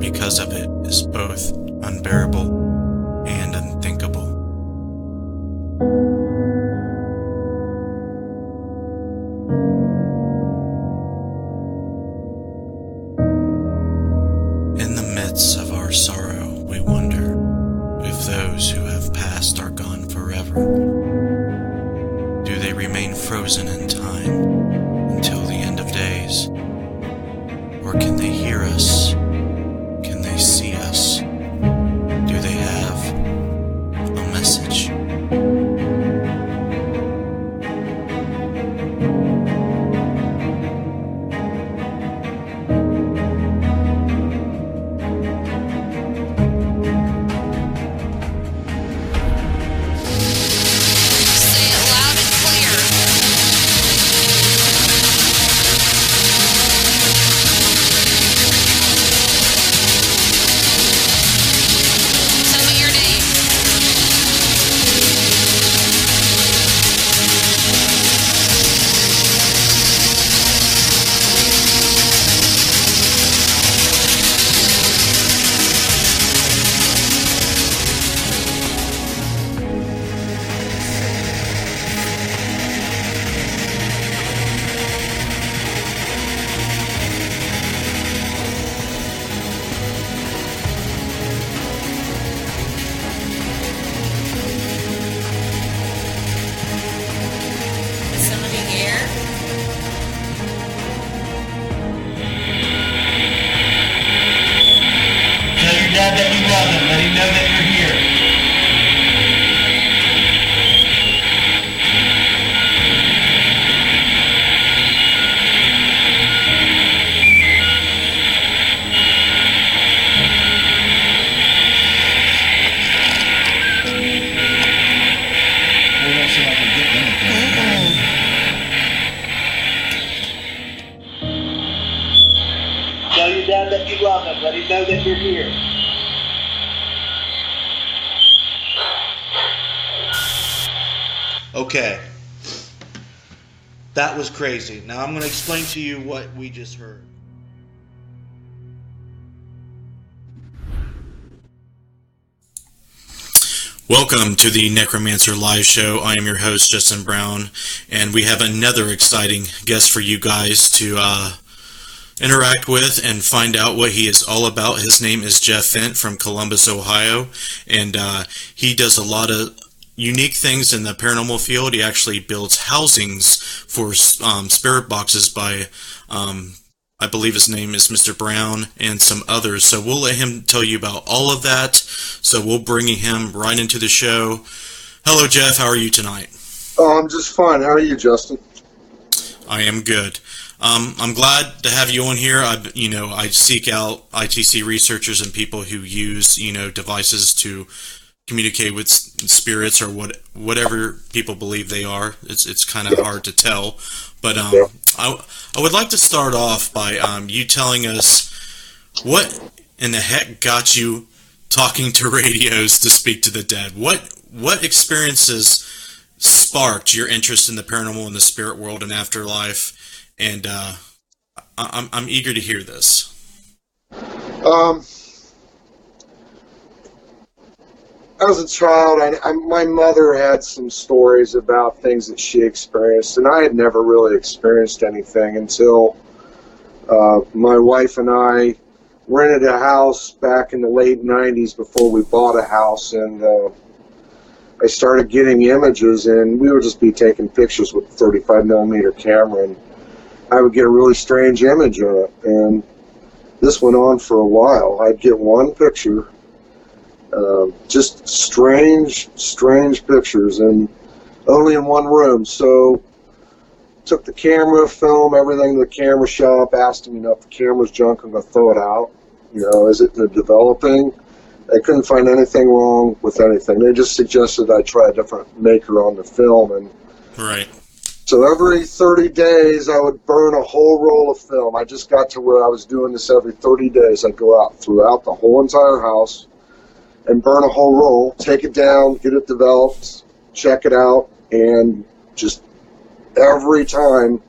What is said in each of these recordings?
because of it is both unbearable and unthinkable. In the midst of our sorrow, we wonder if those who have passed are gone forever. Do they remain frozen in time until the end of days? Or can they hear us? Can they see us? Do they have a message? Let him know that you're here. Okay. That was crazy. Now I'm going to explain to you what we just heard. Welcome to the Necromancer live show. I am your host, Justin Brown, and we have another exciting guest for you guys to interact with and find out what he is all about. His name is Jeff Fent from Columbus, Ohio, and he does a lot of unique things in the paranormal field. He actually builds housings for spirit boxes by, I believe his name is Mr. Brown, and some others. So we'll let him tell you about all of that. So we'll bring him right into the show. Hello, Jeff. How are you tonight? Oh, I'm just fine. How are you, Justin? I am good. I'm glad to have you on here. I seek out ITC researchers and people who use, devices to communicate with spirits or whatever people believe they are. It's kind of hard to tell, but I would like to start off by you telling us what in the heck got you talking to radios to speak to the dead. What experiences sparked your interest in the paranormal and the spirit world and afterlife? And I'm eager to hear this. As a child, my mother had some stories about things that she experienced, and I had never really experienced anything until my wife and I rented a house back in the late 90s before we bought a house, and I started getting images, and we would just be taking pictures with a 35mm camera, and I would get a really strange image of it, and this went on for a while. I'd get one picture, just strange pictures, and only in one room. So took the camera, film everything to the camera shop, asked them, if the camera's junk, I'm going to throw it out. Is it developing? They couldn't find anything wrong with anything. They just suggested I try a different maker on the film, and right. So every 30 days, I would burn a whole roll of film. I just got to where I was doing this every 30 days. I'd go out throughout the whole entire house and burn a whole roll, take it down, get it developed, check it out, and just every time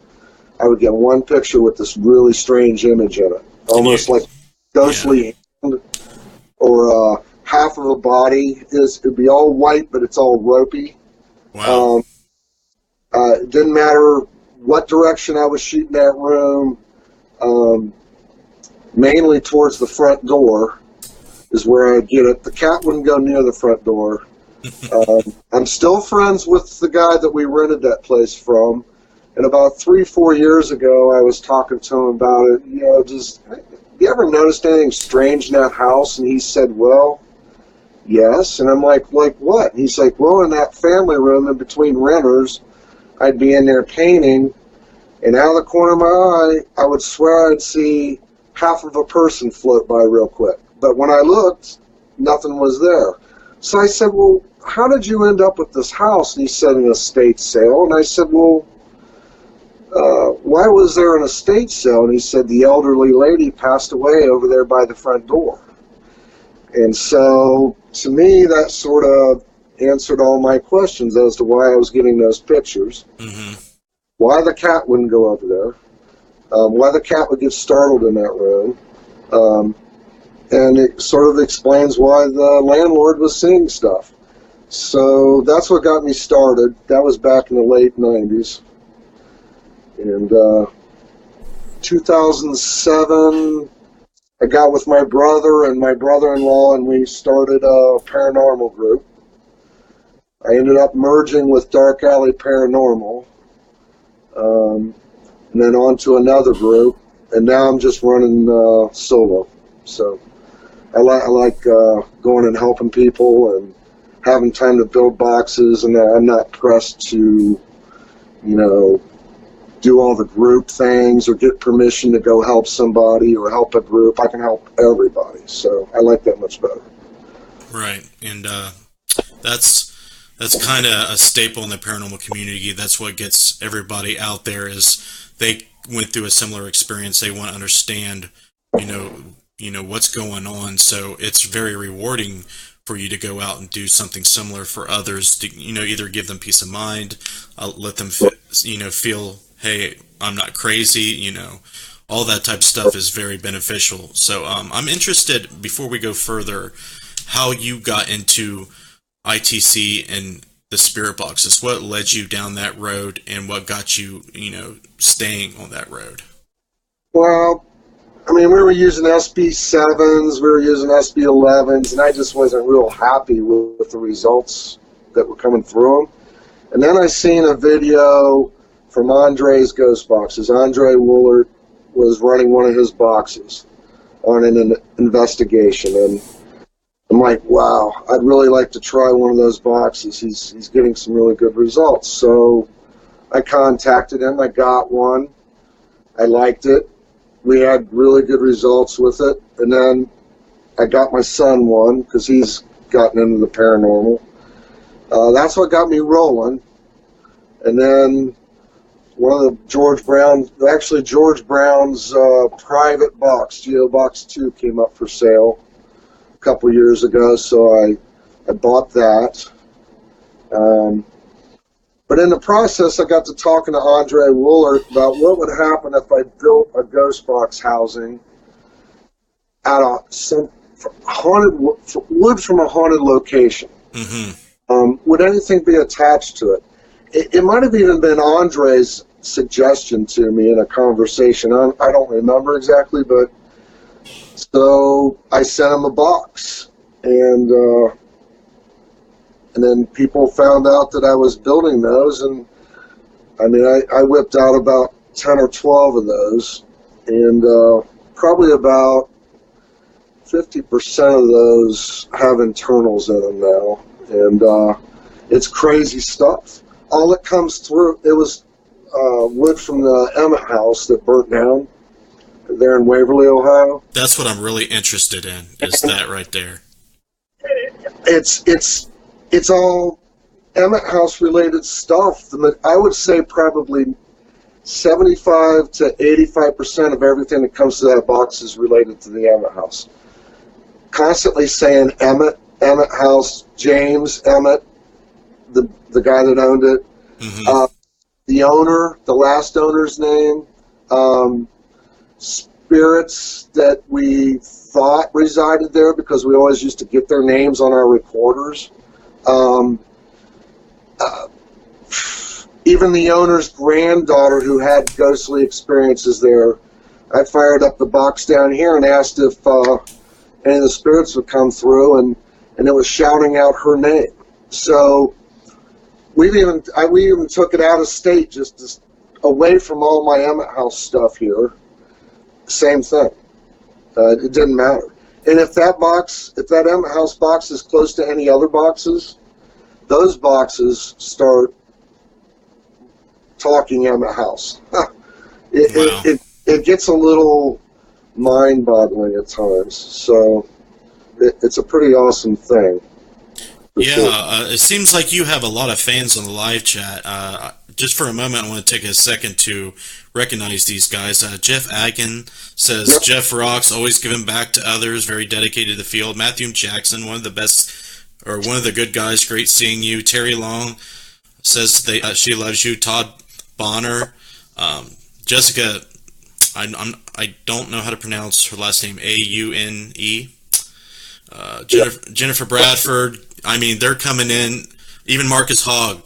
I would get one picture with this really strange image in it, almost like ghostly hand or half of a body. It'd be all white, but it's all ropey. Wow. It didn't matter what direction I was shooting that room. Mainly towards the front door is where I'd get it. The cat wouldn't go near the front door. I'm still friends with the guy that we rented that place from. And about 3-4 years ago, I was talking to him about it. You know, you ever noticed anything strange in that house? And he said, well, yes. And I'm like what? And he's like, well, in that family room in between renters, I'd be in there painting, and out of the corner of my eye, I would swear I'd see half of a person float by real quick. But when I looked, nothing was there. So I said, well, how did you end up with this house? And he said, an estate sale. And I said, well, why was there an estate sale? And he said, the elderly lady passed away over there by the front door. And so, to me, that sort of answered all my questions as to why I was getting those pictures, why the cat wouldn't go over there, why the cat would get startled in that room, and it sort of explains why the landlord was seeing stuff. So that's what got me started. That was back in the late 90s. And 2007, I got with my brother and my brother-in-law, and we started a paranormal group. I ended up merging with Dark Alley Paranormal, and then on to another group, and now I'm just running solo. So I like going and helping people and having time to build boxes, and I'm not pressed to, do all the group things or get permission to go help somebody or help a group. I can help everybody, so I like that much better. Right, and that's kind of a staple in the paranormal community. That's what gets everybody out there, is they went through a similar experience. They want to understand, what's going on. So it's very rewarding for you to go out and do something similar for others to, either give them peace of mind, let them, feel, hey, I'm not crazy, all that type of stuff is very beneficial. So I'm interested, before we go further, how you got into ITC and the spirit boxes. What led you down that road, and what got you, staying on that road? Well, we were using SB7s, we were using SB11s, and I just wasn't real happy with the results that were coming through them. And then I seen a video from Andre's Ghost Boxes. Andre Woolert was running one of his boxes on an investigation, and I'm like, wow, I'd really like to try one of those boxes. He's getting some really good results. So I contacted him. I got one. I liked it. We had really good results with it. And then I got my son one because he's gotten into the paranormal. That's what got me rolling. And then one of the George Brown's private box, Geo Box 2, came up for sale a couple years ago, so I bought that. But in the process, I got to talking to Andre Woolert about what would happen if I built a ghost box housing at some haunted wood from a haunted location. Would anything be attached to it? It might have even been Andre's suggestion to me in a conversation. I don't remember exactly, but so I sent him a box, and then people found out that I was building those, and I whipped out about 10 or 12 of those, and probably about 50% of those have internals in them now, and it's crazy stuff. All that comes through, it was wood from the Emmett house that burnt down there in Waverly, Ohio. That's what I'm really interested in, is that right there. It's all Emmett house related stuff. I would say probably 75 to 85% of everything that comes to that box is related to the Emmett house. Constantly saying Emmett house, James Emmett, the guy that owned it, the owner, the last owner's name, spirits that we thought resided there because we always used to get their names on our recorders. Even the owner's granddaughter who had ghostly experiences there, I fired up the box down here and asked if any of the spirits would come through, and it was shouting out her name. So we even took it out of state, just away from all my Emmett House stuff here. Same thing. It didn't matter. And if that Emmett House box is close to any other boxes, those boxes start talking Emmett House. It gets a little mind-boggling at times. So it's a pretty awesome thing. Yeah, sure. It seems like you have a lot of fans on the live chat. Just for a moment, I want to take a second to recognize these guys. Jeff Agin says, yep. Jeff rocks, always giving back to others, very dedicated to the field. Matthew Jackson, one of the best, or one of the good guys, great seeing you. Terry Long says she loves you. Todd Bonner, Jessica, I don't know how to pronounce her last name, A-U-N-E. Jennifer Bradford, I mean, they're coming in. Even Marcus Hogg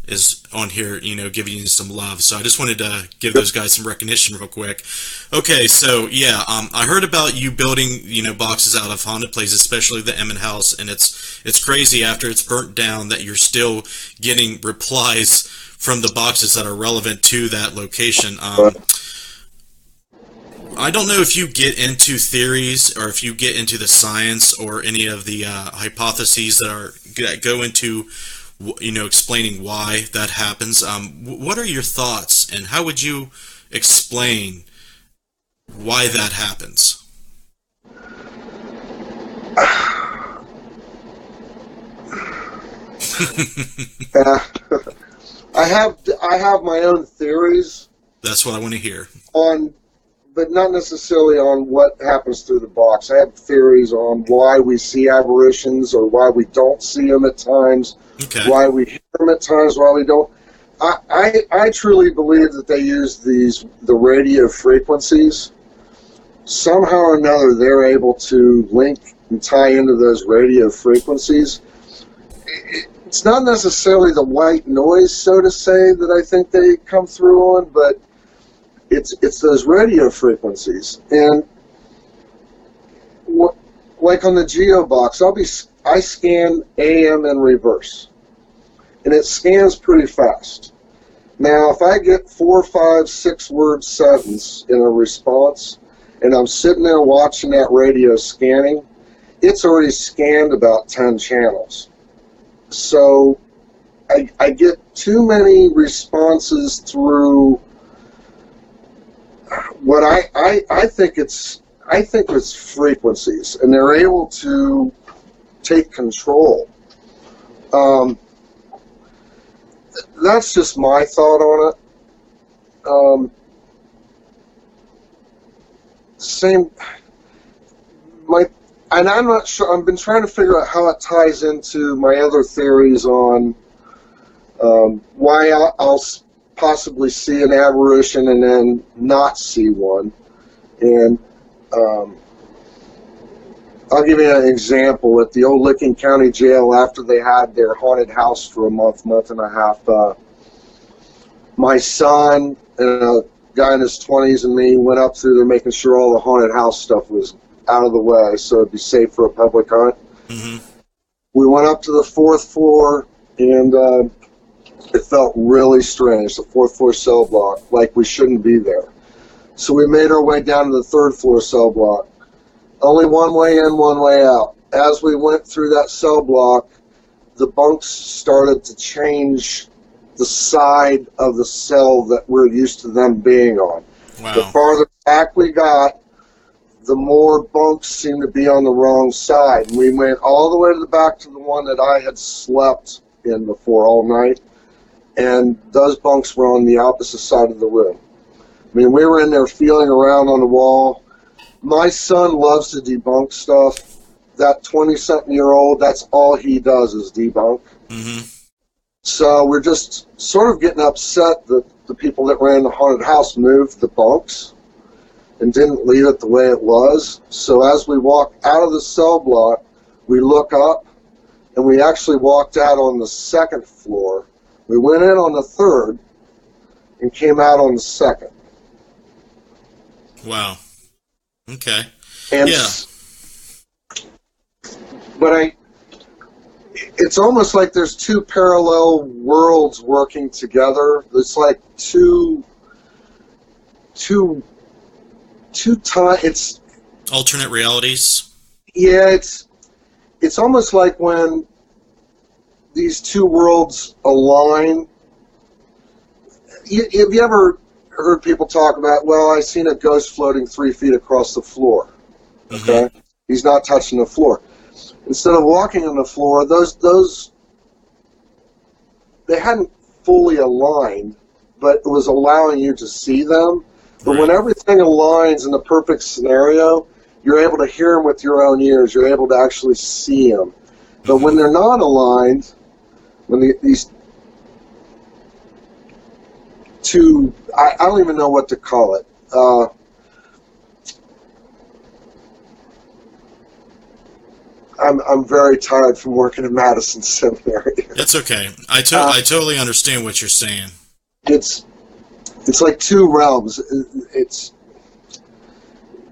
is on here, giving you some love. So I just wanted to give those guys some recognition real quick. Okay, so yeah, I heard about you building, boxes out of haunted places, especially the Emmett House, and it's crazy after it's burnt down that you're still getting replies from the boxes that are relevant to that location. I don't know if you get into theories or if you get into the science or any of the hypotheses that go into, explaining why that happens. What are your thoughts, and how would you explain why that happens? I have my own theories. That's what I want to hear. But not necessarily on what happens through the box. I have theories on why we see apparitions or why we don't see them at times, okay. Why we hear them at times, why we don't. I truly believe that they use the radio frequencies. Somehow or another, they're able to link and tie into those radio frequencies. It's not necessarily the white noise, so to say, that I think they come through on, but it's those radio frequencies. And like on the Geo box, I scan AM in reverse, and it scans pretty fast. Now, if I get 4, 5, 6 word sentence in a response, and I'm sitting there watching that radio scanning, it's already scanned about 10 channels. So I get too many responses through what I think it's frequencies, and they're able to take control. That's just my thought on it. And I'm not sure. I've been trying to figure out how it ties into my other theories on why I'll possibly see an apparition and then not see one. And I'll give you an example. At the old Licking County Jail, after they had their haunted house for a month and a half, my son and a guy in his 20s and me went up through there making sure all the haunted house stuff was out of the way so it'd be safe for a public hunt. Mm-hmm. We went up to the 4th floor, and it felt really strange, the 4th floor cell block, like we shouldn't be there. So we made our way down to the 3rd floor cell block. Only one way in, one way out. As we went through that cell block, the bunks started to change the side of the cell that we're used to them being on. Wow. The farther back we got, the more bunks seemed to be on the wrong side. And we went all the way to the back to the one that I had slept in before all night, and those bunks were on the opposite side of the room. I mean, we were in there feeling around on the wall. My son loves to debunk stuff. That 20-something-year-old, that's all he does is debunk. Mm-hmm. So we're just sort of getting upset that the people that ran the haunted house moved the bunks. and didn't leave it the way it was. So as we walked out of the cell block, we look up, and we actually walked out on the second floor. We went in on the third and came out on the second. Wow. Okay. And yeah. But it's almost like there's two parallel worlds working together. It's like two time. It's alternate realities. Yeah, it's almost like when these two worlds align. Have you ever heard people talk about, well, I seen a ghost floating 3 feet across the floor. Okay? Mm-hmm. He's not touching the floor. Instead of walking on the floor, those they hadn't fully aligned, but it was allowing you to see them. But right. When everything aligns in the perfect scenario, you're able to hear them with your own ears. You're able to actually see them. But when they're not aligned, when these two, I don't even know what to call it. I'm very tired from working in Madison Seminary. That's okay. I totally understand what you're saying. It's like two realms.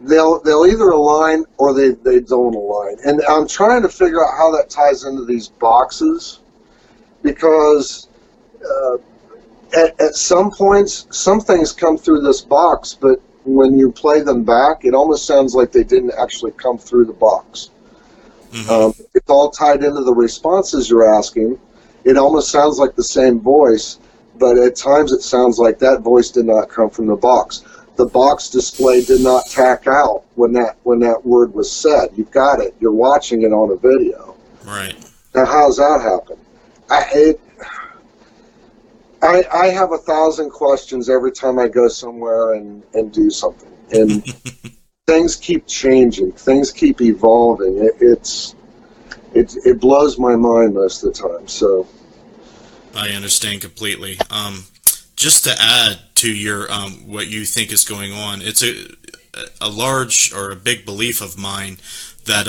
They'll either align or they don't align. And I'm trying to figure out how that ties into these boxes, because at some points, some things come through this box, but when you play them back, it almost sounds like they didn't actually come through the box. Mm-hmm. It's all tied into the responses you're asking. It almost sounds like the same voice, but at times it sounds like that voice did not come from the box. The box display did not tack out when that word was said. You've got it. You're watching it on a video. Right. Now, how does that happen? I have 1,000 questions every time I go somewhere and do something. And things keep changing. Things keep evolving. It blows my mind most of the time. So I understand completely. Just to add to your what you think is going on, it's a large or a big belief of mine that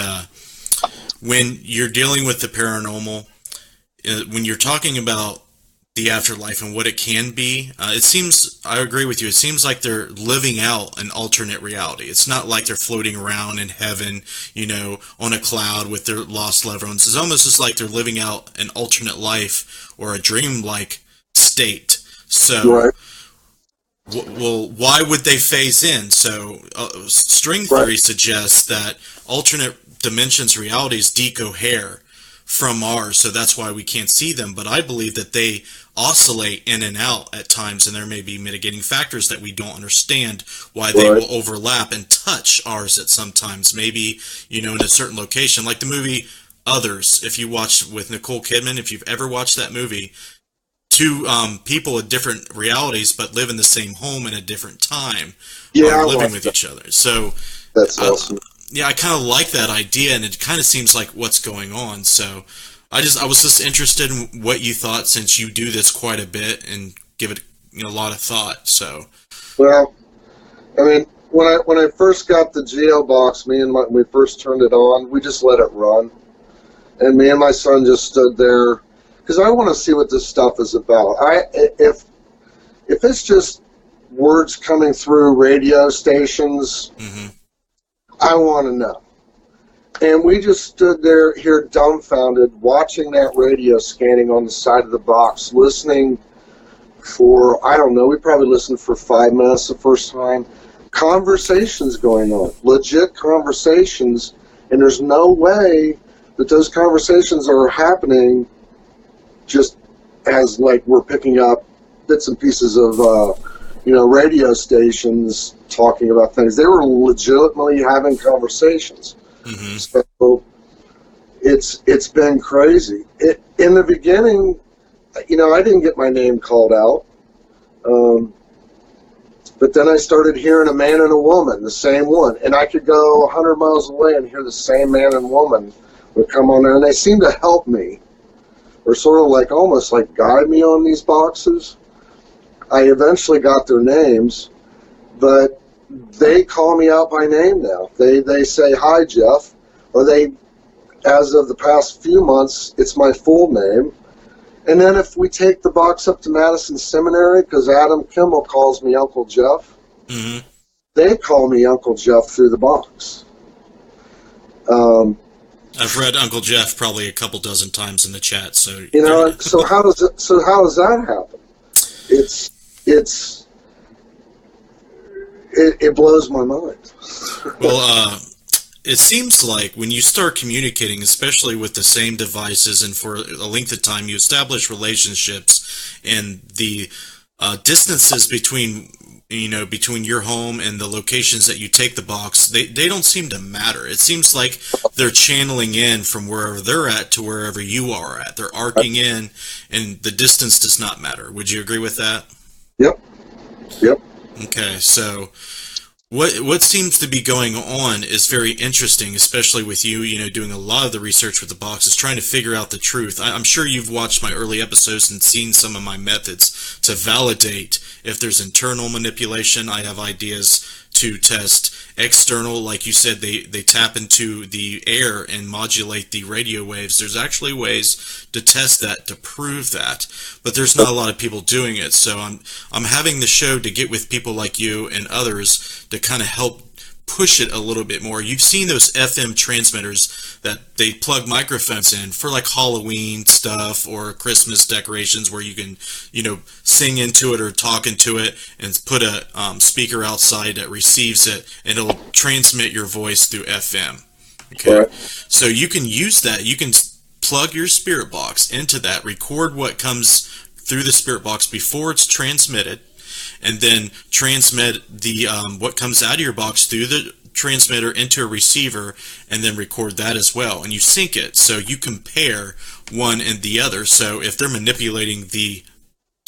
when you're dealing with the paranormal, when you're talking about the afterlife and what it can be, it seems, I agree with you, it seems like they're living out an alternate reality. It's not like they're floating around in heaven, on a cloud with their lost loved ones. It's almost just like they're living out an alternate life or a dream-like state. So, right. Well, why would they phase in? So, string theory suggests that alternate dimensions realities decohere from ours, so that's why we can't see them. But I believe that they oscillate in and out at times, and there may be mitigating factors that we don't understand why they will overlap and touch ours at some times. Maybe, in a certain location, like the movie Others. If you watched with Nicole Kidman, if you've ever watched that movie, two people with different realities but live in the same home in a different time, are living with each other. So that's awesome. Yeah, I kind of like that idea, and it kind of seems like what's going on. So I was just interested in what you thought, since you do this quite a bit and give it a lot of thought. So, well, I mean, when I first got the Geo box, when we first turned it on, we just let it run, and me and my son just stood there because I want to see what this stuff is about. If it's just words coming through radio stations. Mm-hmm. I want to know. And we just stood here dumbfounded, watching that radio scanning on the side of the box, listening for, I don't know, we probably listened for 5 minutes the first time. Conversations going on, legit conversations, and there's no way that those conversations are happening just as like we're picking up bits and pieces of radio stations talking about things. They were legitimately having conversations. Mm-hmm. So it's been crazy. In the beginning, I didn't get my name called out. But then I started hearing a man and a woman, the same one. And I could go 100 miles away and hear the same man and woman would come on there. And they seemed to help me, or sort of like almost like guide me on these boxes. I eventually got their names, but they call me out by name now. They say, "Hi, Jeff," or they, as of the past few months, it's my full name. And then if we take the box up to Madison Seminary, because Adam Kimmel calls me Uncle Jeff, they call me Uncle Jeff through the box. I've read Uncle Jeff probably a couple dozen times in the chat. So you know, so how does that happen? It blows my mind. Well, it seems like when you start communicating, especially with the same devices, and for a length of time, you establish relationships, and the distances between your home and the locations that you take the box, they don't seem to matter. It seems like they're channeling in from wherever they're at to wherever you are at. They're arcing in, and the distance does not matter. Would you agree with that? Yep. Okay, so what seems to be going on is very interesting, especially with you doing a lot of the research with the boxes, trying to figure out the truth. I'm sure you've watched my early episodes and seen some of my methods to validate if there's internal manipulation. I have ideas to test external, like you said, they tap into the air and modulate the radio waves. There's actually ways to test that, to prove that, but there's not a lot of people doing it. So I'm having the show to get with people like you and others to kind of help push it a little bit more. You've seen those FM transmitters that they plug microphones in for like Halloween stuff or Christmas decorations, where you can, sing into it or talk into it and put a speaker outside that receives it, and it'll transmit your voice through FM. Okay. Right. So you can use that. You can plug your spirit box into that, record what comes through the spirit box before it's transmitted, and then transmit the what comes out of your box through the transmitter into a receiver, and then record that as well. And you sync it, so you compare one and the other. So if they're manipulating the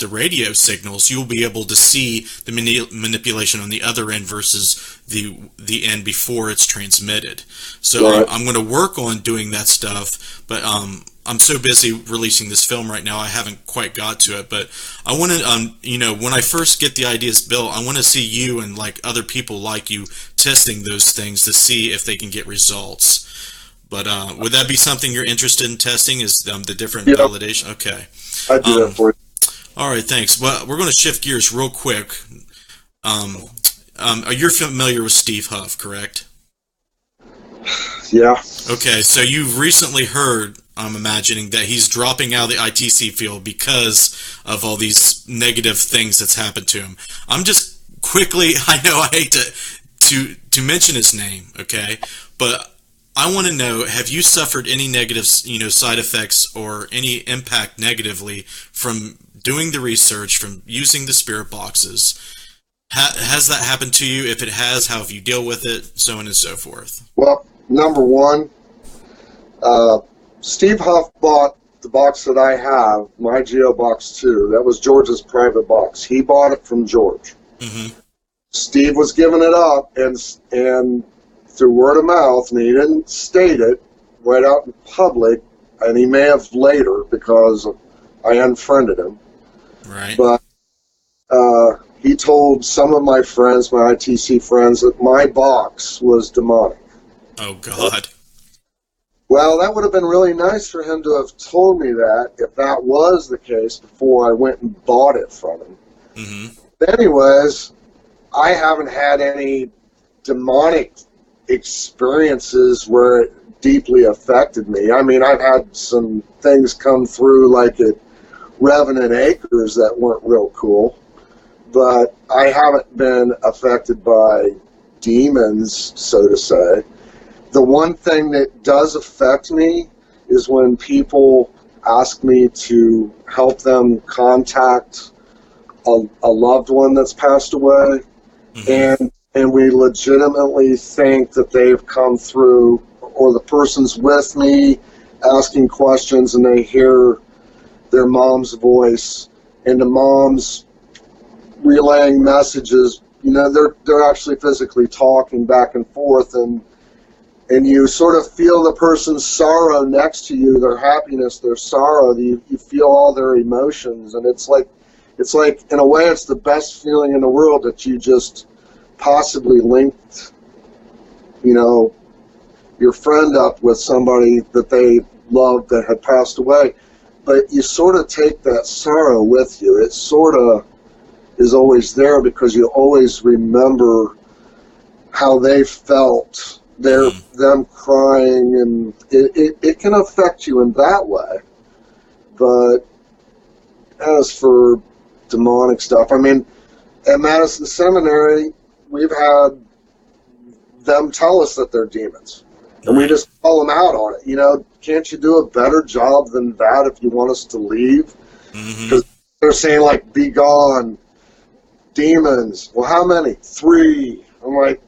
radio signals, you'll be able to see the manipulation on the other end versus the end before it's transmitted. So right. I'm going to work on doing that stuff, but I'm so busy releasing this film right now, I haven't quite got to it. But I want to, when I first get the ideas built, I want to see you and like other people like you testing those things to see if they can get results. But would that be something you're interested in testing? Is the different validation? Okay. I'd do that for you. All right, thanks. Well, we're going to shift gears real quick. You're familiar with Steve Huff, correct? Yeah. Okay, so you've recently heard, I'm imagining, that he's dropping out of the ITC field because of all these negative things that's happened to him. I'm just quickly, I know I hate to mention his name, okay, but I want to know, have you suffered any negative, side effects or any impact negatively from doing the research, from using the spirit boxes? Has that happened to you? If it has, how have you dealt with it? So on and so forth. Well, number one, Steve Huff bought the box that I have, my Geo Box 2. That was George's private box. He bought it from George. Mm-hmm. Steve was giving it up, and through word of mouth, and he didn't state it right out in public, and he may have later because I unfriended him. Right. But he told some of my friends, my ITC friends, that my box was demonic. Oh, God. Well, that would have been really nice for him to have told me that, if that was the case, before I went and bought it from him. Mm-hmm. But anyways, I haven't had any demonic experiences where it deeply affected me. I mean, I've had some things come through, like at Revenant Acres, that weren't real cool, but I haven't been affected by demons, so to say. The one thing that does affect me is when people ask me to help them contact a loved one that's passed away, mm-hmm. and we legitimately think that they've come through, or the person's with me asking questions and they hear their mom's voice, and the mom's relaying messages. They're actually physically talking back and forth, and you sort of feel the person's sorrow next to you, their happiness, their sorrow. You feel all their emotions, and it's like in a way, it's the best feeling in the world, that you just possibly linked, you know, your friend up with somebody that they loved that had passed away. But you sort of take that sorrow with you. It sort of is always there because you always remember how they felt, them crying, and it can affect you in that way. But as for demonic stuff, I mean, at Madison Seminary, we've had them tell us that they're demons. And we just call them out on it. You know, can't you do a better job than that if you want us to leave? Because they're saying, like, be gone, demons. Well, how many? 3. I'm like,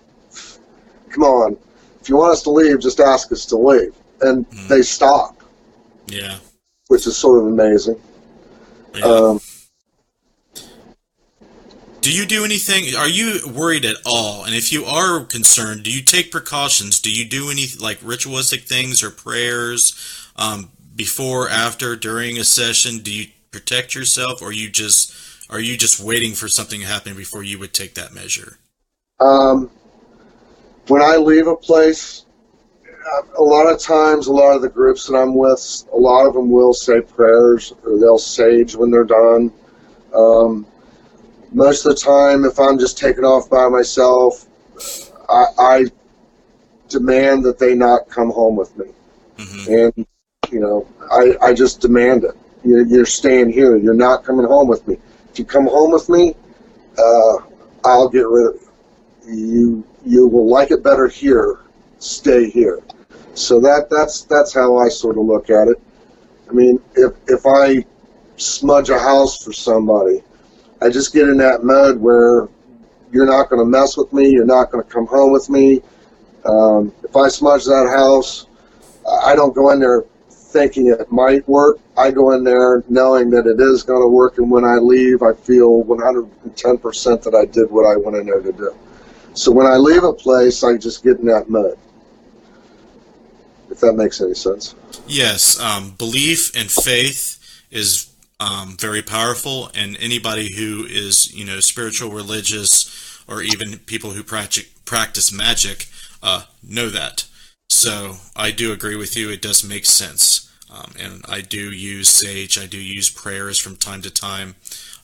come on. If you want us to leave, just ask us to leave. And they stop. Yeah. Which is sort of amazing. Yeah. Do you do anything? Are you worried at all? And if you are concerned, do you take precautions? Do you do any like ritualistic things or prayers before, after, during a session? Do you protect yourself, or are you just waiting for something to happen before you would take that measure? When I leave a place, a lot of times, a lot of the groups that I'm with, a lot of them will say prayers, or they'll sage when they're done. Most of the time, if I'm just taken off by myself, I demand that they not come home with me. And, you know, I just demand it. You're staying here. You're not coming home with me. If you come home with me, I'll get rid of you. You will like it better here. Stay here. So that's how I sort of look at it. I mean, if I smudge a house for somebody, I just get in that mode where you're not going to mess with me, you're not going to come home with me. If I smudge that house, I don't go in there thinking it might work. I go in there knowing that it is going to work, and when I leave, I feel 110% that I did what I went in there to do. So when I leave a place, I just get in that mode. If that makes any sense. Yes, belief and faith is very powerful, and anybody who is, you know, spiritual, religious, or even people who practice magic know that. So I do agree with you. It does make sense, and I do use sage. I do use prayers from time to time.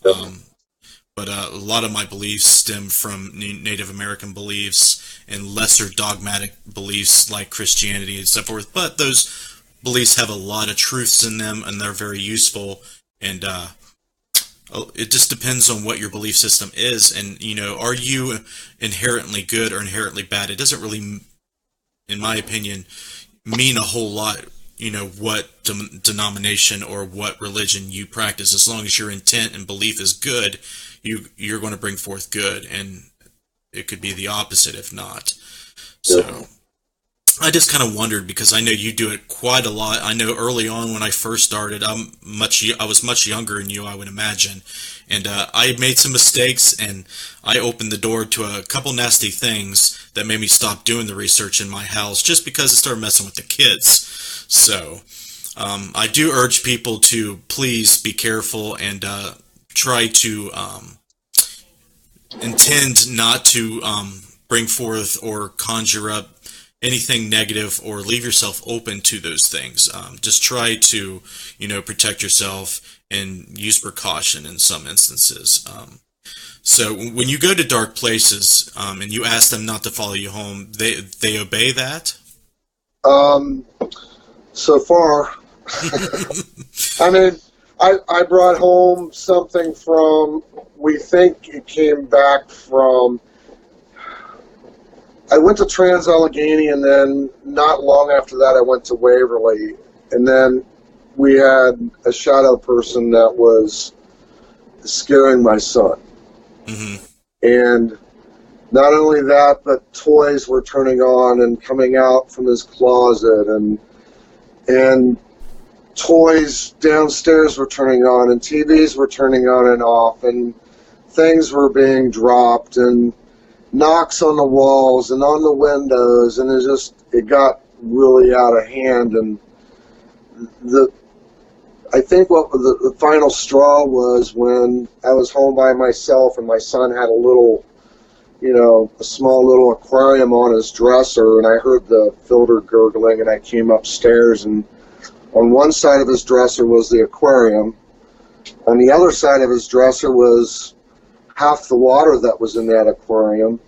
But a lot of my beliefs stem from Native American beliefs and lesser dogmatic beliefs like Christianity and so forth. But those beliefs have a lot of truths in them, and they're very useful. And it just depends on what your belief system is. And, you know, are you inherently good or inherently bad? It doesn't really, in my opinion, mean a whole lot, you know, what denomination or what religion you practice. As long as your intent and belief is good, you're going to bring forth good. And it could be the opposite if not. So I just kind of wondered, because I know you do it quite a lot. I know early on when I first started, I was much younger than you, I would imagine, and I made some mistakes, and I opened the door to a couple nasty things that made me stop doing the research in my house, just because I started messing with the kids. So I do urge people to please be careful and try to intend not to bring forth or conjure up anything negative or leave yourself open to those things. Just try to, you know, protect yourself and use precaution in some instances. So when you go to dark places and you ask them not to follow you home, they obey that? So far, I mean, I brought home something from, we think it came back from, I went to Trans-Allegheny, and then not long after that I went to Waverly, and then we had a shadow person that was scaring my son. And not only that, but toys were turning on and coming out from his closet, and toys downstairs were turning on, and TVs were turning on and off, and things were being dropped, and knocks on the walls and on the windows, and it got really out of hand. And I think what the final straw was when I was home by myself, and my son had a little a small little aquarium on his dresser, and I heard the filter gurgling, and I came upstairs, and on one side of his dresser was the aquarium. On the other side of his dresser was half the water that was in that aquarium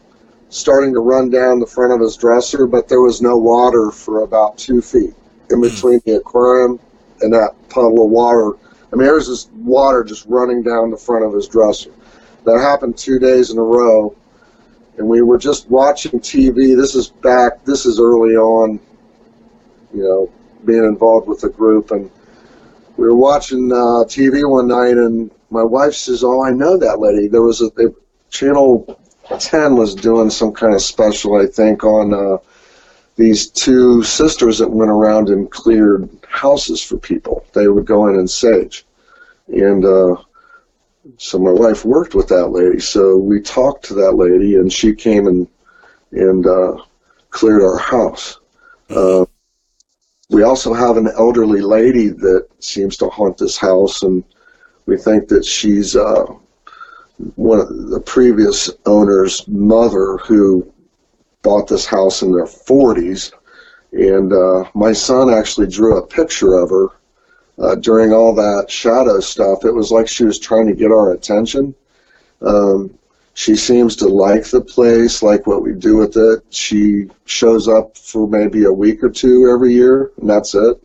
starting to run down the front of his dresser, but there was no water for about 2 feet in between the aquarium and that puddle of water. I mean, there was this water just running down the front of his dresser. That happened 2 days in a row, and we were just watching TV. This is early on, being involved with the group, and we were watching TV one night, and my wife says, "Oh, I know that lady." There was Channel 10 was doing some kind of special, I think, on these two sisters that went around and cleared houses for people. They would go in and sage. And so my wife worked with that lady, so we talked to that lady, and she came and cleared our house. We also have an elderly lady that seems to haunt this house, and we think that she's one of the previous owner's mother who bought this house in their 40s. And my son actually drew a picture of her during all that shadow stuff. It was like she was trying to get our attention. She seems to like the place, like what we do with it. She shows up for maybe a week or two every year, and that's it.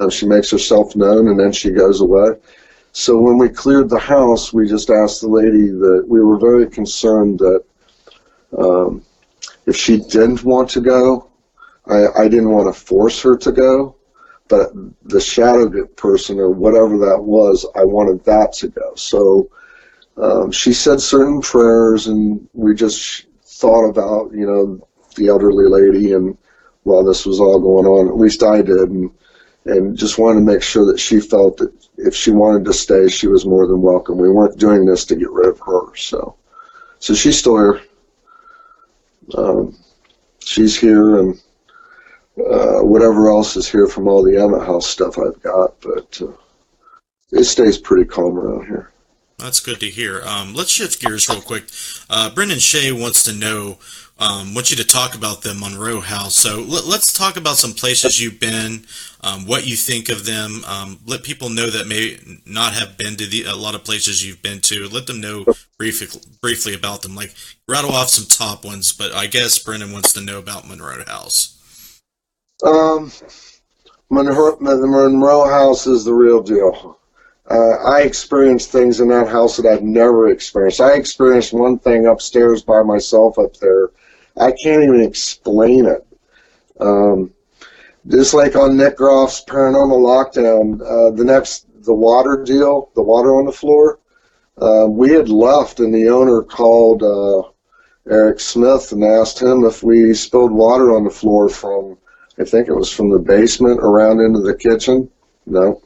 She makes herself known, and then she goes away. So when we cleared the house, we just asked the lady that we were very concerned that if she didn't want to go, I didn't want to force her to go, but the shadow person or whatever that was, I wanted that to go. So she said certain prayers, and we just thought about, the elderly lady, and while this was all going on, at least I did, and just wanted to make sure that she felt that if she wanted to stay, she was more than welcome. We weren't doing this to get rid of her, so she's still here. She's here, and whatever else is here from all the Emmett House stuff I've got, but it stays pretty calm around here. That's good to hear. Let's shift gears real quick. Brendan Shea wants you to talk about the Monroe House. So let's talk about some places you've been, what you think of them. Let people know that may not have been to a lot of places you've been to. Let them know briefly about them. Like, rattle off some top ones, but I guess Brendan wants to know about Monroe House. The Monroe House is the real deal. I experienced things in that house that I've never experienced. I experienced one thing upstairs by myself up there. I can't even explain it. Just like on Nick Groff's Paranormal Lockdown, the water deal, the water on the floor, we had left, and the owner called Eric Smith and asked him if we spilled water on the floor from, I think it was from the basement around into the kitchen. No.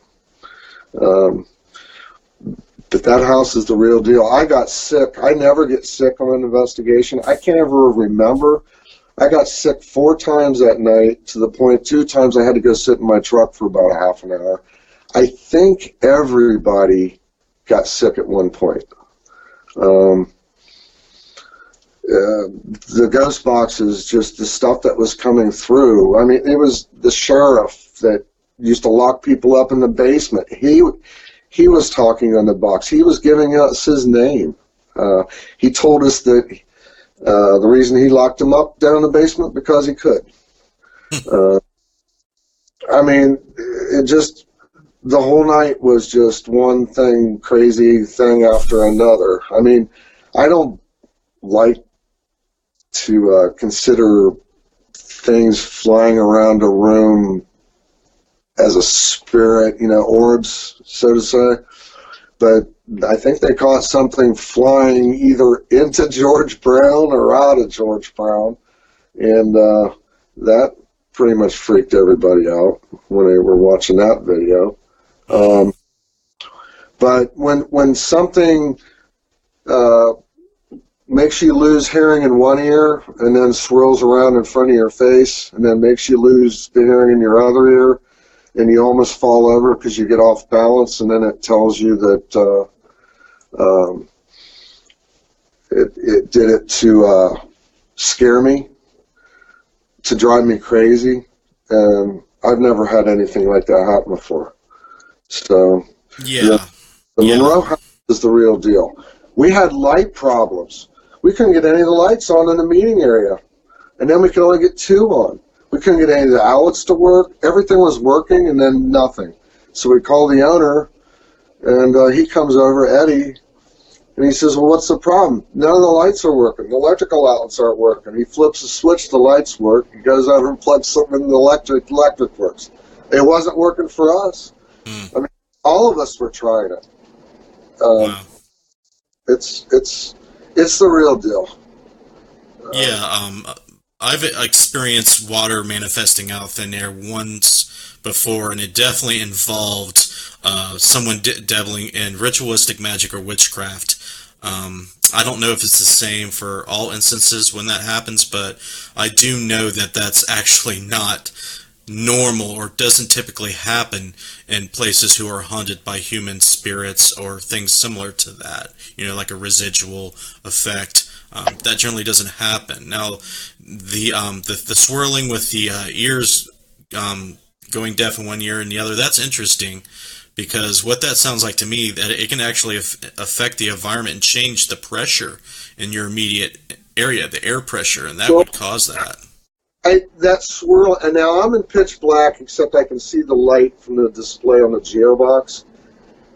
But that house is the real deal. I got sick. I never get sick on an investigation. I can't ever remember. I got sick 4 times that night, to the point 2 times I had to go sit in my truck for about a half an hour. I think everybody got sick at one point. The ghost boxes, just the stuff that was coming through. I mean, it was the sheriff that used to lock people up in the basement. He was talking on the box. He was giving us his name. He told us that the reason he locked him up down in the basement because he could. I mean, the whole night was just one thing, crazy thing after another. I mean, I don't like to consider things flying around a room as a spirit, orbs, so to say. But I think they caught something flying either into George Brown or out of George Brown. And that pretty much freaked everybody out when they were watching that video. But when something makes you lose hearing in one ear and then swirls around in front of your face and then makes you lose the hearing in your other ear, and you almost fall over because you get off balance, and then it tells you that It did it to scare me, to drive me crazy, and I've never had anything like that happen before. So, Yeah. the Monroe House is the real deal. We had light problems. We couldn't get any of the lights on in the meeting area, and then we could only get 2 on. We couldn't get any of the outlets to work. Everything was working, and then nothing. So we called the owner, and he comes over, Eddie, and he says, well, what's the problem? None of the lights are working. The electrical outlets aren't working. He flips a switch, the lights work. He goes over and plugs something in the electric works. It wasn't working for us. I mean, all of us were trying it. Wow. It's the real deal. I've experienced water manifesting out of thin air once before, and it definitely involved someone dabbling in ritualistic magic or witchcraft. I don't know if it's the same for all instances when that happens, but I do know that that's actually not normal or doesn't typically happen in places who are haunted by human spirits or things similar to that, like a residual effect. That generally doesn't happen. Now, the swirling with the ears going deaf in one ear and the other, that's interesting, because what that sounds like to me, that it can actually affect the environment and change the pressure in your immediate area, the air pressure, and that would cause that. That swirl, and now I'm in pitch black, except I can see the light from the display on the geobox,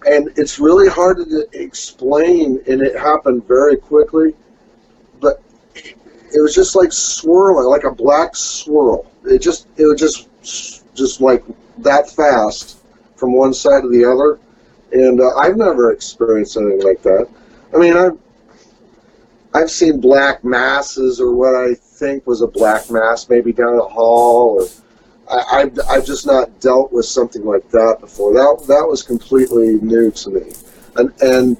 and it's really hard to explain, and it happened very quickly, but it was just like swirling, like a black swirl. It was just like that fast from one side to the other, and I've never experienced anything like that. I mean, I've seen black masses, or what I think was a black mass, maybe down a hall, or I've just not dealt with something like that before. That was completely new to me, and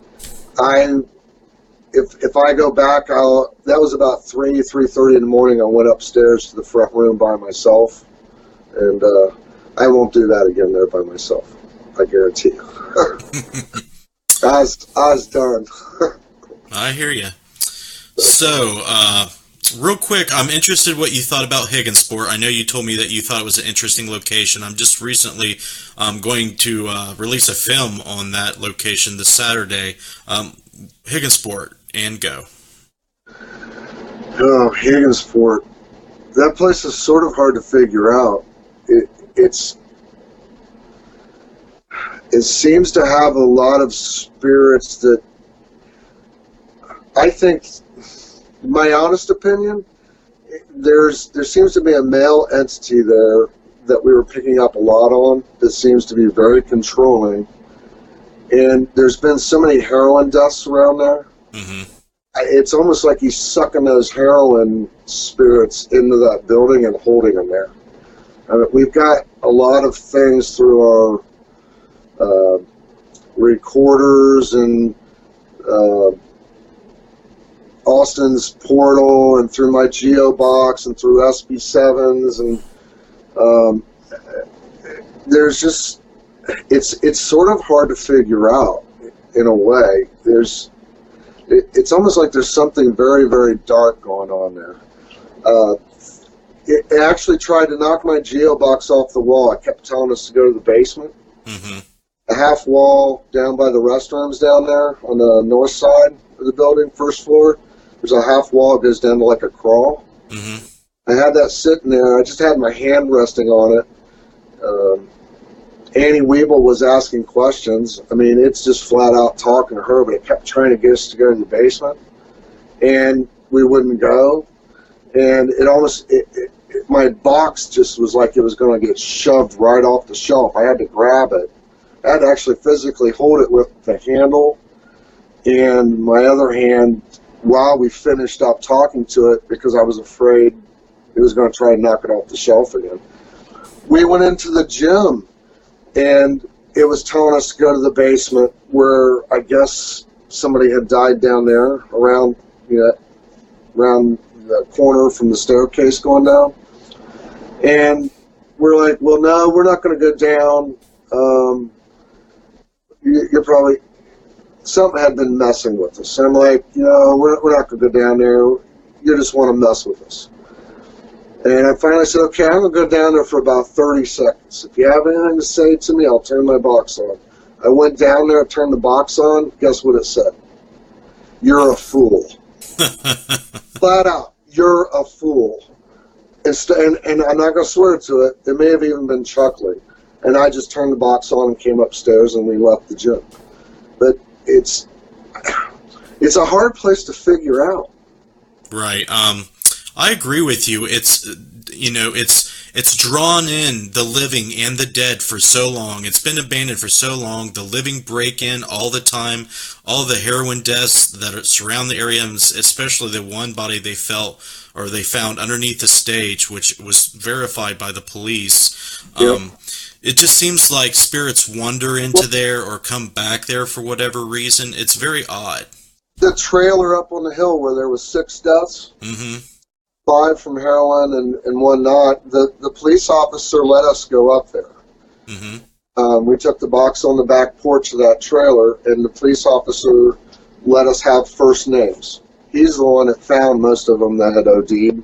if I go back, that was about 3:30 in the morning. I went upstairs to the front room by myself, and I won't do that again there by myself. I guarantee you. I was done. I hear you. So, real quick, I'm interested what you thought about Higginsport. I know you told me that you thought it was an interesting location. I'm just recently going to release a film on that location this Saturday. Higginsport, and go. Oh, Higginsport. That place is sort of hard to figure out. It seems to have a lot of spirits that, I think, my honest opinion, there seems to be a male entity there that we were picking up a lot on that seems to be very controlling. And there's been so many heroin deaths around there. Mm-hmm. It's almost like he's sucking those heroin spirits into that building and holding them there. We've got a lot of things through our recorders and Austin's portal and through my geobox and through SB7s, and there's just it's sort of hard to figure out in a way. It's almost like there's something very, very dark going on there. It actually tried to knock my geobox off the wall. I kept telling us to go to the basement. Mm-hmm. A half wall down by the restrooms down there on the north side of the building, first floor. There's a half wall that goes down to like a crawl. Mm-hmm. I had that sitting there. I just had my hand resting on it. Annie Weeble was asking questions. I mean, it's just flat out talking to her, but it kept trying to get us to go to the basement, and we wouldn't go. And it almost, my box just was like it was going to get shoved right off the shelf. I had to grab it. I had to actually physically hold it with the handle and my other hand while we finished up talking to it, because I was afraid it was going to try and knock it off the shelf again. We went into the gym, and it was telling us to go to the basement, where I guess somebody had died down there around the corner from the staircase going down. And we're like, well, no, we're not going to go down. You're probably, something had been messing with us. And I'm like, we're not going to go down there. You just want to mess with us. And I finally said, okay, I'm going to go down there for about 30 seconds. If you have anything to say to me, I'll turn my box on. I went down there, turned the box on. Guess what it said? You're a fool. Flat out, you're a fool. And I'm not going to swear to it. It may have even been chuckling. And I just turned the box on and came upstairs and we left the gym. But it's a hard place to figure out. Right. I agree with you. It's drawn in the living and the dead for so long. It's been abandoned for so long. The living break in all the time. All the heroin deaths that surround the area, especially the one body they found underneath the stage, which was verified by the police. Yep. It just seems like spirits wander into there or come back there for whatever reason. It's very odd. The trailer up on the hill where there was 6 deaths, 5 from heroin and 1 not, the police officer let us go up there. We took the box on the back porch of that trailer, and the police officer let us have first names. He's the one that found most of them that had OD'd.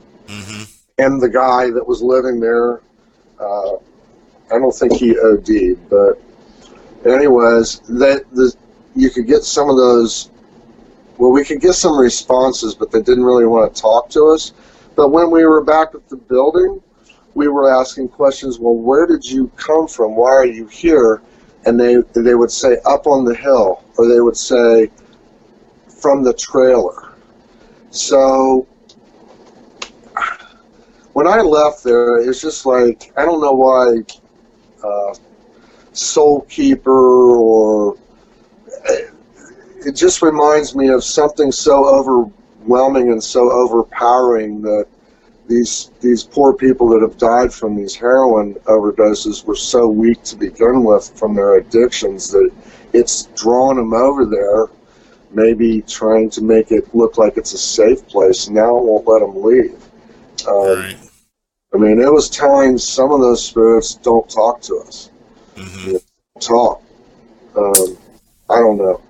And the guy that was living there, I don't think he OD'd, but anyways, you could get some of those. Well, we could get some responses, but they didn't really want to talk to us. But when we were back at the building, we were asking questions. Well, where did you come from? Why are you here? And they would say up on the hill, or they would say from the trailer. So when I left there, it's just like, I don't know why Soul Keeper, or it just reminds me of something so overwhelming and so overpowering that these poor people that have died from these heroin overdoses were so weak to begin with from their addictions that it's drawn them over there, maybe trying to make it look like it's a safe place, and now it won't let them leave. Right. I mean, it was telling some of those spirits, don't talk to us. Talk. I don't know.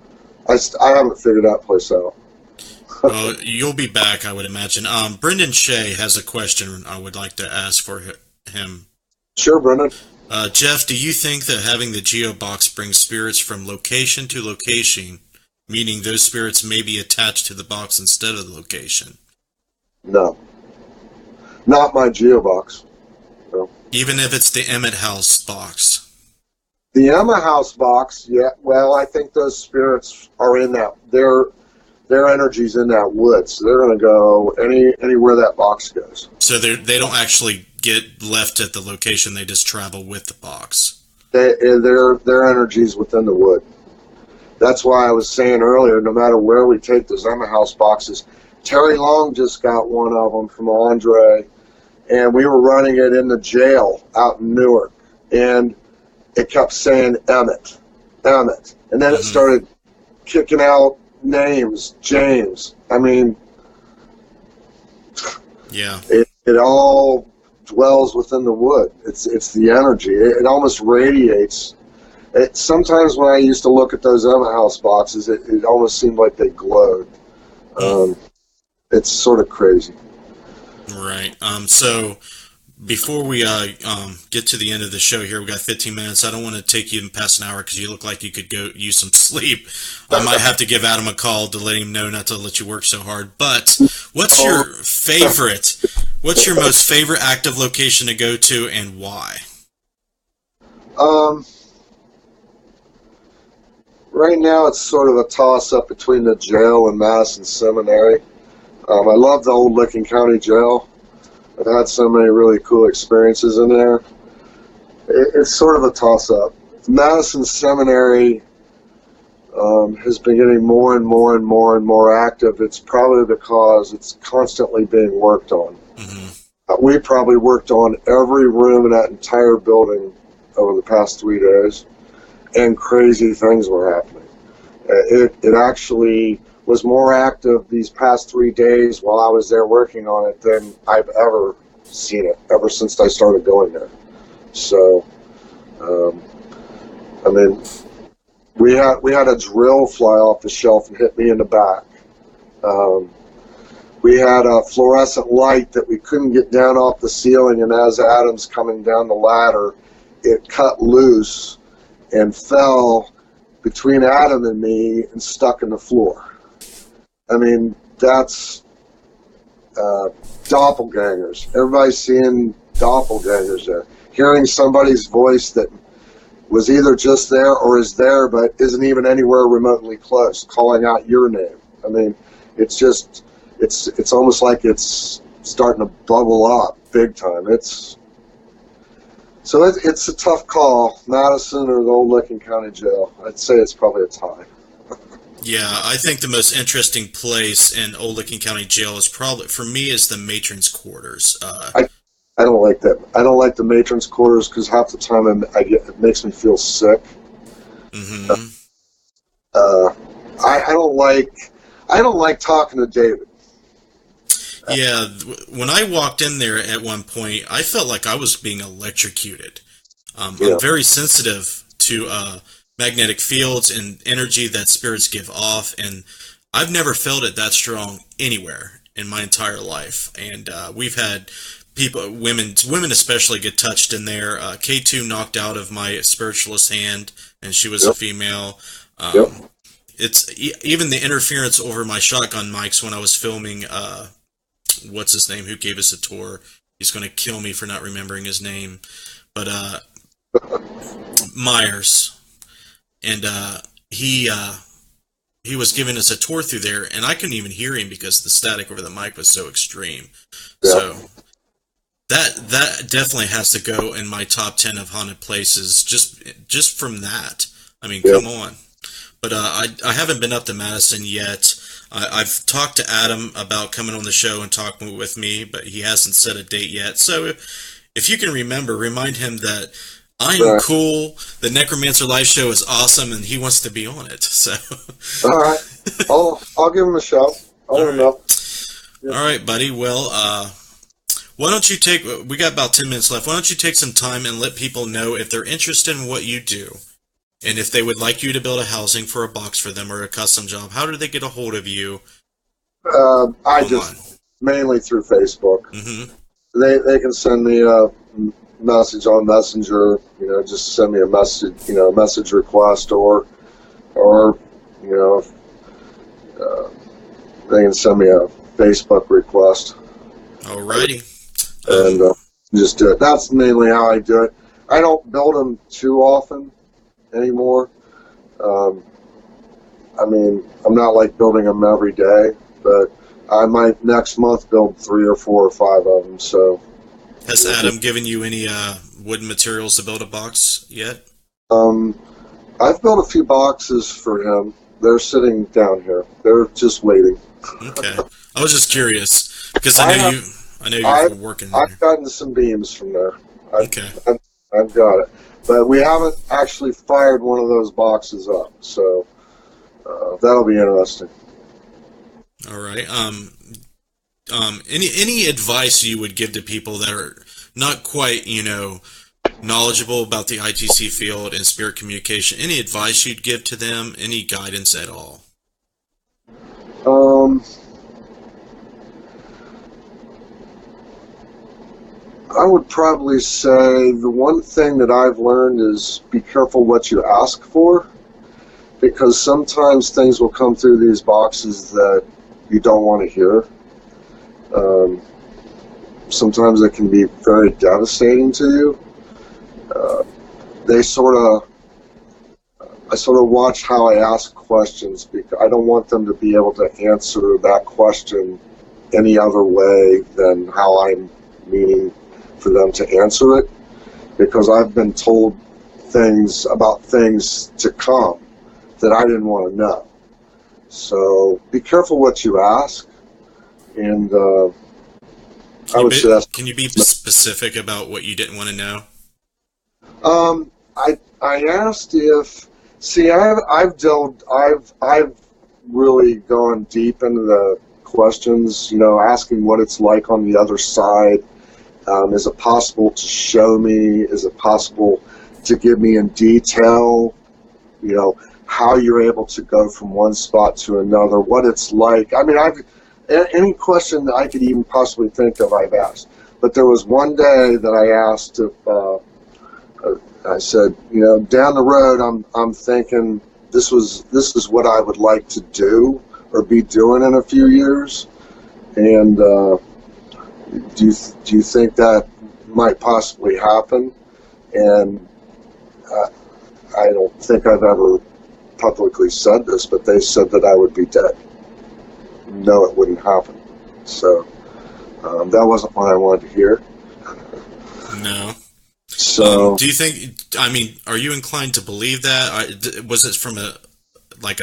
I haven't figured that place out. Well, you'll be back, I would imagine. Brendan Shea has a question I would like to ask for him. Sure, Brendan. Jeff, do you think that having the geobox brings spirits from location to location, meaning those spirits may be attached to the box instead of the location? No. Not my geobox. No. Even if it's the Emmett House box? The Emma House box, yeah, well, I think those spirits are in that, their energy's in that wood, so they're going to go anywhere that box goes. So they don't actually get left at the location, they just travel with the box? Their energy's within the wood. That's why I was saying earlier, no matter where we take those Emma House boxes, Terry Long just got one of them from Andre, and we were running it in the jail out in Newark, and it kept saying Emmett, Emmett. And then it started kicking out names, James. I mean, yeah, it all dwells within the wood. It's the energy. It almost radiates. Sometimes when I used to look at those Emma House boxes, it almost seemed like they glowed. It's sort of crazy. Right. So before we get to the end of the show here, we've got 15 minutes. I don't want to take you past an hour because you look like you could go use some sleep. I might have to give Adam a call to let him know not to let you work so hard. But what's your favorite? What's your most favorite active location to go to, and why? Right now, it's sort of a toss-up between the jail and Madison Seminary. I love the old Licking County Jail. I've had so many really cool experiences in there. It's sort of a toss-up. Madison Seminary has been getting more and more and more and more active. It's probably because it's constantly being worked on. We probably worked on every room in that entire building over the past 3 days, and crazy things were happening. It actually was more active these past 3 days while I was there working on it than I've ever seen it, ever since I started going there. So, I mean, we had a drill fly off the shelf and hit me in the back. We had a fluorescent light that we couldn't get down off the ceiling, and as Adam's coming down the ladder, it cut loose and fell between Adam and me and stuck in the floor. I mean, that's doppelgangers. Everybody's seeing doppelgangers there. Hearing somebody's voice that was either just there or is there but isn't even anywhere remotely close, calling out your name. I mean, it's just, it's almost like it's starting to bubble up big time. It's a tough call, Madison or the old Licking County Jail. I'd say it's probably a tie. Yeah, I think the most interesting place in Old Licking County Jail is probably, for me, is the matron's quarters. I don't like that. I don't like the matron's quarters because half the time it makes me feel sick. Mm-hmm. I don't like talking to David. Yeah, when I walked in there at one point, I felt like I was being electrocuted. I'm very sensitive to magnetic fields and energy that spirits give off, and I've never felt it that strong anywhere in my entire life. And we've had people, women especially, get touched in there. K2 knocked out of my spiritualist hand, and she was a female. It's even the interference over my shotgun mics when I was filming. What's his name? Who gave us a tour? He's going to kill me for not remembering his name, but Myers. And he was giving us a tour through there, and I couldn't even hear him because the static over the mic was so extreme. Yeah. So that definitely has to go in my top 10 of haunted places, just from that. I mean, come on. But I haven't been up to Madison yet. I've talked to Adam about coming on the show and talking with me, but he hasn't set a date yet. So if you can remind him that I'm cool. The Necromancer live show is awesome, and he wants to be on it. So, all right, I'll give him a shout. I'll let him know. Yeah. All right, buddy. Well, why don't you take? We got about 10 minutes left. Why don't you take some time and let people know if they're interested in what you do, and if they would like you to build a housing for a box for them or a custom job. How do they get a hold of you? Mainly through Facebook. Mm-hmm. They can send me a message on Messenger, just send me a message, message request, or they can send me a Facebook request. Alrighty. And just do it. That's mainly how I do it. I don't build them too often anymore. I mean, I'm not like building them every day, but I might next month build 3 or 4 or 5 of them, so. Has Adam given you any wooden materials to build a box yet? I've built a few boxes for him. They're sitting down here. They're just waiting. Okay. I was just curious because I know you were working there. I've gotten some beams from there. Okay. I've got it. But we haven't actually fired one of those boxes up, so that'll be interesting. All right. Any advice you would give to people that are not quite, knowledgeable about the ITC field and spirit communication? Any advice you'd give to them? Any guidance at all? I would probably say the one thing that I've learned is be careful what you ask for, because sometimes things will come through these boxes that you don't want to hear. Sometimes it can be very devastating to you. I sort of watch how I ask questions, because I don't want them to be able to answer that question any other way than how I'm meaning for them to answer it, because I've been told things about things to come that I didn't want to know. So be careful what you ask, and I would say that's... Can you be specific about what you didn't want to know? I asked if... See, I've really gone deep into the questions, asking what it's like on the other side. Is it possible to show me? Is it possible to give me in detail? how you're able to go from one spot to another, what it's like. I mean, any question that I could even possibly think of, I've asked. But there was one day that I asked if, I said, you know, down the road, I'm thinking this is what I would like to do or be doing in a few years. And do you think that might possibly happen? And I don't think I've ever publicly said this, but they said that I would be dead. No, it wouldn't happen. So that wasn't what I wanted to hear. No. So do you think, I mean, are you inclined to believe that? Was it from a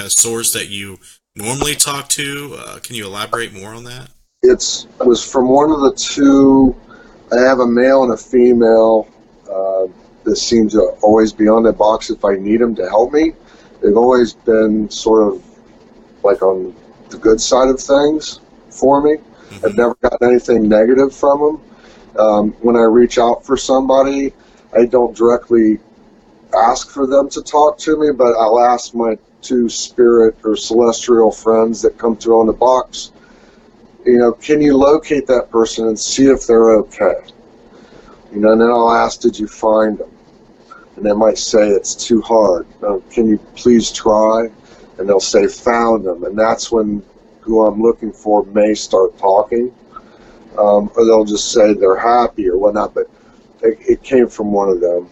source that you normally talk to? Can you elaborate more on that? It was from one of the two. I have a male and a female that seem to always be on the box if I need them to help me. They've always been sort of like on the good side of things for me. Mm-hmm. I've never gotten anything negative from them. When I reach out for somebody, I don't directly ask for them to talk to me, but I'll ask my two spirit or celestial friends that come through on the box, you know, can you locate that person and see if they're okay? You know, and then I'll ask, did you find them? And they might say it's too hard. Can you please try? And they'll say found them, and that's when who I'm looking for may start talking, or they'll just say they're happy or whatnot. But it came from one of them.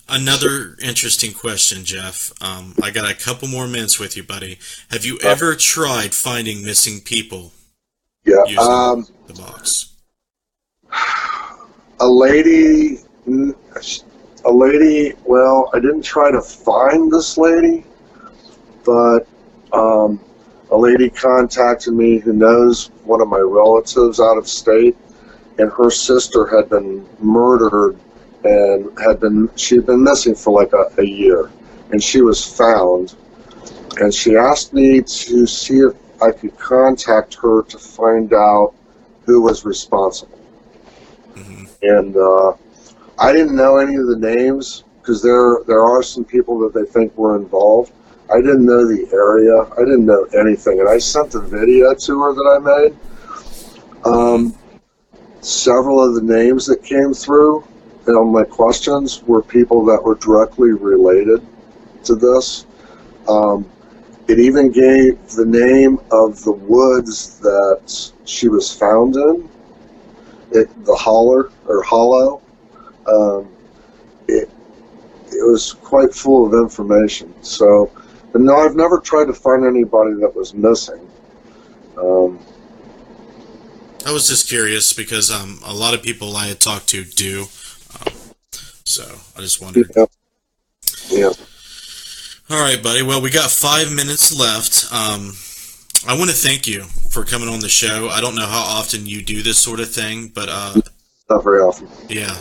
Another interesting question, Jeff. I got a couple more minutes with you, buddy. Have you ever tried finding missing people? Yeah. Using the box. A lady. Well, I didn't try to find this lady, but a lady contacted me who knows one of my relatives out of state, and her sister had been murdered and she'd been missing for like a year, and she was found, and she asked me to see if I could contact her to find out who was responsible. Mm-hmm. And I didn't know any of the names because there are some people that they think were involved. I didn't know the area. I didn't know anything, and I sent the video to her that I made. Several of the names that came through on my questions were people that were directly related to this. It even gave the name of the woods that she was found in, the holler or hollow. It was quite full of information. So, but no, I've never tried to find anybody that was missing. I was just curious because a lot of people I had talked to do. So I just wondered. Yeah. All right, buddy. Well, we got 5 minutes left. I want to thank you for coming on the show. I don't know how often you do this sort of thing, but not very often. Yeah.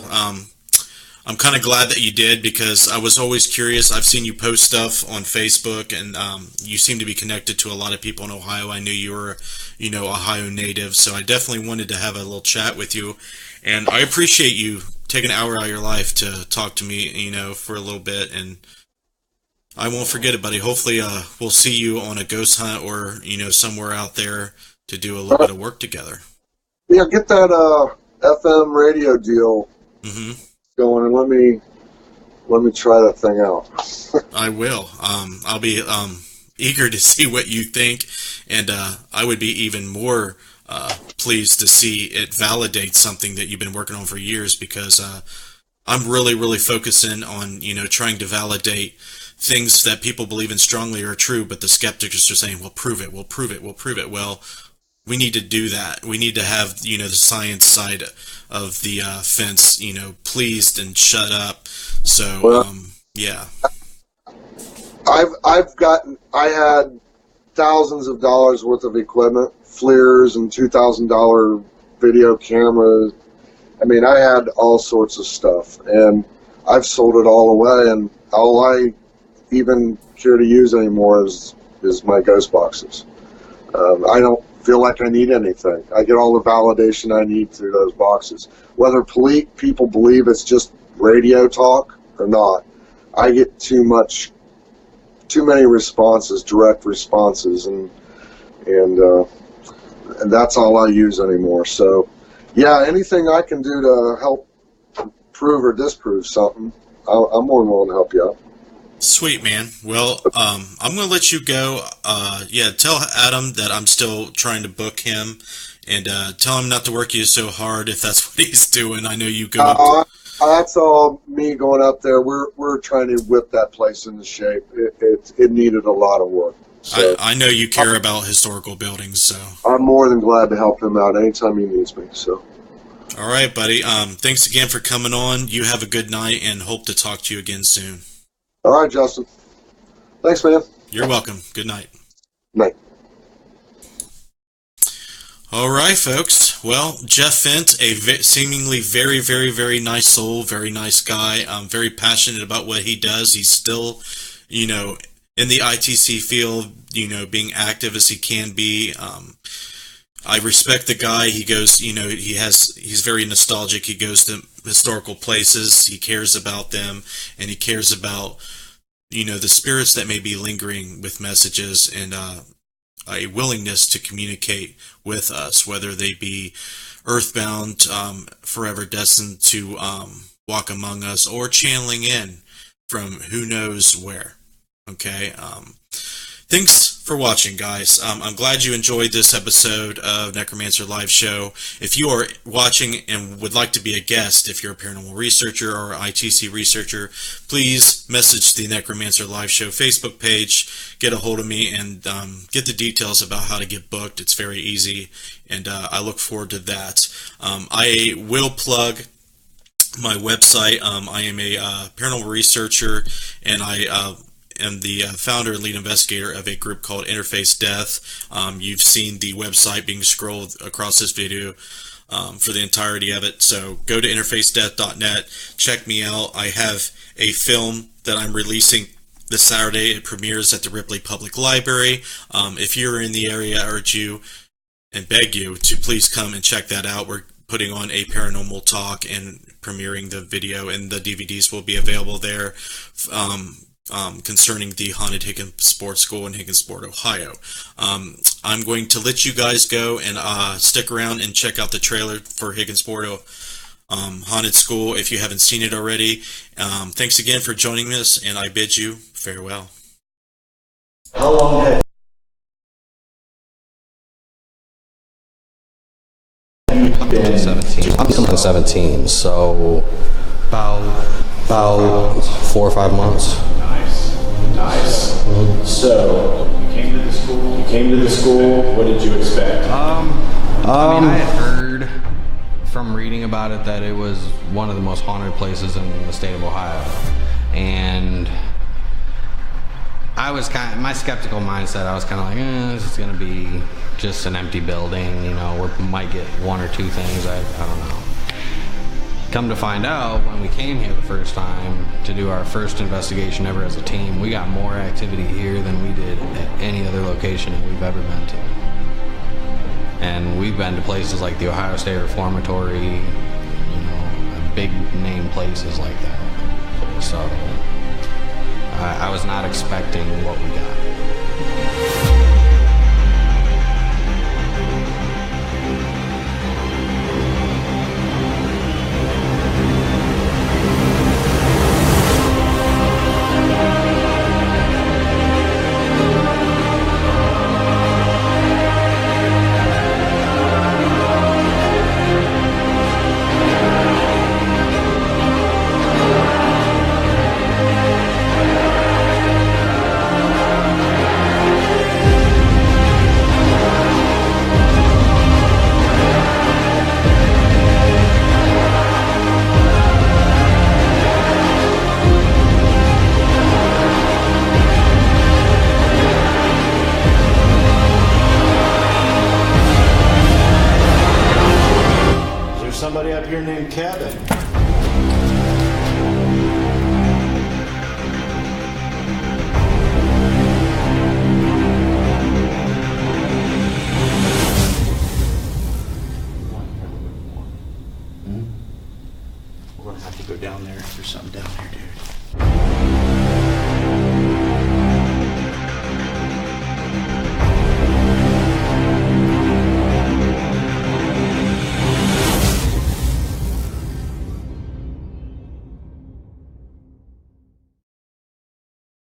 I'm kind of glad that you did because I was always curious. I've seen you post stuff on Facebook, and you seem to be connected to a lot of people in Ohio. I knew you were, Ohio native, so I definitely wanted to have a little chat with you. And I appreciate you taking an hour out of your life to talk to me, for a little bit. And I won't forget it, buddy. Hopefully we'll see you on a ghost hunt or, somewhere out there to do a little bit of work together. Yeah, get that FM radio deal. Mm-hmm. Going and let me try that thing out. I will. I'll be eager to see what you think, and I would be even more pleased to see it validate something that you've been working on for years, because I'm really, really focusing on trying to validate things that people believe in strongly are true, but the skeptics are saying, "Well, prove it. We'll prove it. We'll prove it." Well, we need to do that. We need to have, the science side of the fence, pleased and shut up. So, yeah. I had thousands of dollars worth of equipment, FLIRs and $2,000 video cameras. I mean, I had all sorts of stuff, and I've sold it all away, and all I even care to use anymore is my ghost boxes. I don't feel like I need anything. I get all the validation I need through those boxes. Whether people believe it's just radio talk or not, I get too much too many responses, direct responses, and that's all I use anymore. So, yeah, anything I can do to help prove or disprove something, I'm more than willing to help you out. Sweet, man. Well, I'm going to let you go. Tell Adam that I'm still trying to book him, and tell him not to work you so hard if that's what he's doing. I know you go up that's all me going up there. We're trying to whip that place into shape. It needed a lot of work. So I know you care about historical buildings, so I'm more than glad to help him out anytime he needs me. So, all right, buddy. Thanks again for coming on. You have a good night, and hope to talk to you again soon. All right, Justin. Thanks, man. You're welcome. Good night. Night. All right, folks. Well, Jeff Fent, a seemingly very, very, very nice soul, very nice guy, very passionate about what he does. He's still, in the ITC field, being active as he can be. I respect the guy. He goes, he's very nostalgic. He goes to historical places. He cares about them, and he cares about, the spirits that may be lingering with messages and a willingness to communicate with us, whether they be earthbound, forever destined to walk among us, or channeling in from who knows where. Okay. Thanks for watching, guys. I'm glad you enjoyed this episode of Necromancer Live Show. If you are watching and would like to be a guest, if you're a paranormal researcher or ITC researcher, please message the Necromancer Live Show Facebook page, get a hold of me, and get the details about how to get booked. It's very easy, and I look forward to that. I will plug my website. I am a paranormal researcher, and I am the founder and lead investigator of a group called Interface Death. You've seen the website being scrolled across this video for the entirety of it. So go to interfacedeath.net, check me out. I have a film that I'm releasing this Saturday. It premieres at the Ripley Public Library. If you're in the area, I urge you and beg you to please come and check that out. We're putting on a paranormal talk and premiering the video, and the DVDs will be available there. Concerning the haunted Higgins Sports School in Higginsport, Ohio. I'm going to let you guys go and stick around and check out the trailer for Higginsport Haunted School if you haven't seen it already. Thanks again for joining us, and I bid you farewell. How long have you been? 17. I'm 17, so about 4 or 5 months. Nice. So you came to the school. What did you expect? I had heard from reading about it that it was one of the most haunted places in the state of Ohio, and I was my skeptical mindset. I was kind of like, this is gonna be just an empty building. We might get one or two things. I don't know. Come to find out, when we came here the first time to do our first investigation ever as a team, we got more activity here than we did at any other location that we've ever been to. And we've been to places like the Ohio State Reformatory, big name places like that. So I was not expecting what we got. Somebody up here named Kevin. We're gonna have to go down there. There's something down there.